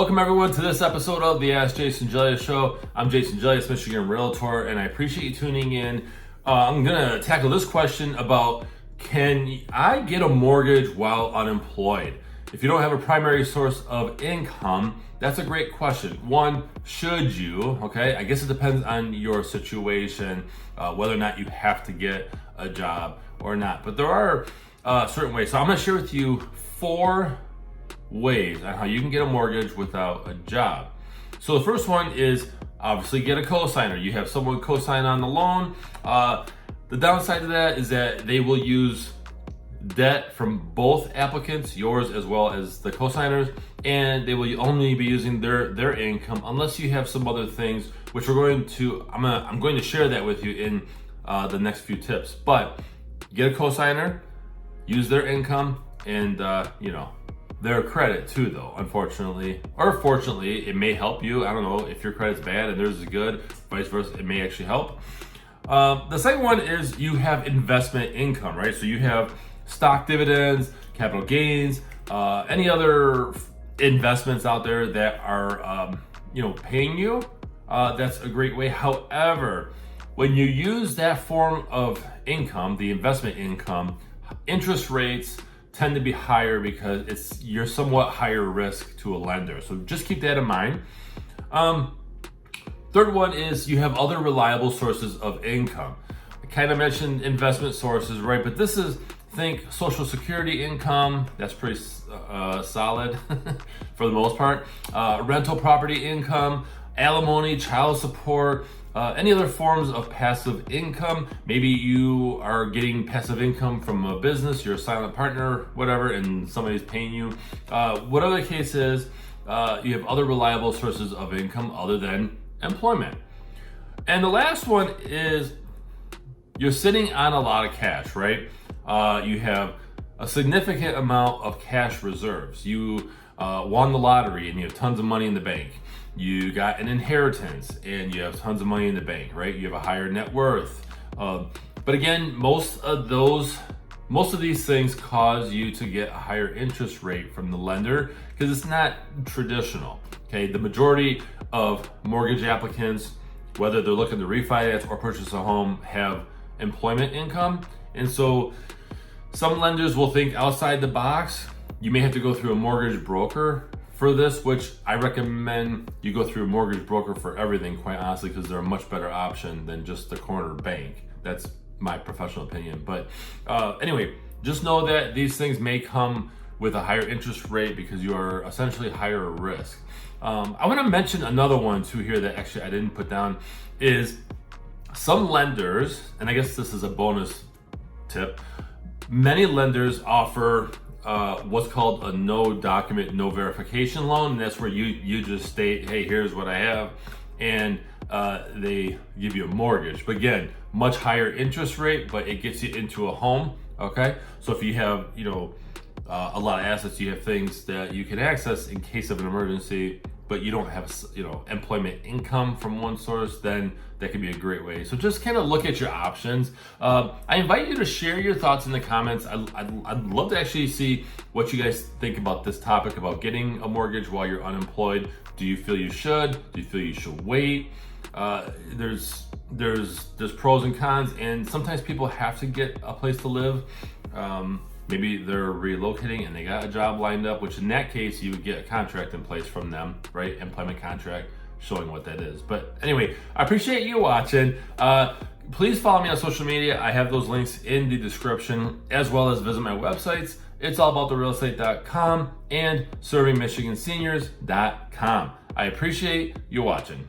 Welcome everyone to this episode of the Ask Jason Gelios show. I'm Jason Gelios, Michigan Realtor, and I appreciate you tuning in. I'm gonna tackle this question about, can I get a mortgage while unemployed? If you don't have a primary source of income, that's a great question. One, should you? Okay, I guess it depends on your situation, whether or not you have to get a job or not. But there are certain ways. So I'm gonna share with you 4 ways on how you can get a mortgage without a job. So the first one is obviously get a cosigner. You have someone cosign on the loan. The downside to that is that they will use debt from both applicants, yours as well as the cosigners, and they will only be using their income unless you have some other things, which I'm going to share that with you in the next few tips. But get a cosigner, use their income, and their credit too, though, unfortunately. Or fortunately, it may help you. I don't know, if your credit's bad and theirs is good, vice versa, it may actually help. The second one is you have investment income, right? So you have stock dividends, capital gains, any other investments out there that are paying you. That's a great way. However, when you use that form of income, the investment income, interest rates tend to be higher because you're somewhat higher risk to a lender. So just keep that in mind. Third one is you have other reliable sources of income. I kind of mentioned investment sources, right? But this is, think Social Security income. That's pretty solid for the most part. Rental property income, alimony, child support, any other forms of passive income. Maybe you are getting passive income from a business, you're a silent partner, whatever, and somebody's paying you. Whatever the case is, you have other reliable sources of income other than employment. And the last one is you're sitting on a lot of cash, right? You have a significant amount of cash reserves. You won the lottery and you have tons of money in the bank. You got an inheritance and you have tons of money in the bank, right? You have a higher net worth. But again, most of these things cause you to get a higher interest rate from the lender because it's not traditional. Okay, the majority of mortgage applicants, whether they're looking to refinance or purchase a home, have employment income. And so some lenders will think outside the box. You may have to go through a mortgage broker for this, which I recommend you go through a mortgage broker for everything, quite honestly, because they're a much better option than just the corner bank. That's my professional opinion. But anyway, just know that these things may come with a higher interest rate because you are essentially higher risk. I want to mention another one too here that actually I didn't put down is some lenders, and I guess this is a bonus tip, many lenders offer what's called a no document, no verification loan. And that's where you just state, hey, here's what I have, and they give you a mortgage. But again, much higher interest rate, but it gets you into a home. Okay, so if you have a lot of assets, you have things that you can access in case of an emergency, but you don't have employment income from one source, then that could be a great way. So just kind of look at your options. I invite you to share your thoughts in the comments. I'd love to actually see what you guys think about this topic about getting a mortgage while you're unemployed. Do you feel you should? Do you feel you should wait? There's pros and cons, and sometimes people have to get a place to live. Maybe they're relocating and they got a job lined up, which in that case, you would get a contract in place from them, right? Employment contract showing what that is. But anyway, I appreciate you watching. Please follow me on social media. I have those links in the description, as well as visit my websites. It's allabouttherealestate.com and servingmichiganseniors.com. I appreciate you watching.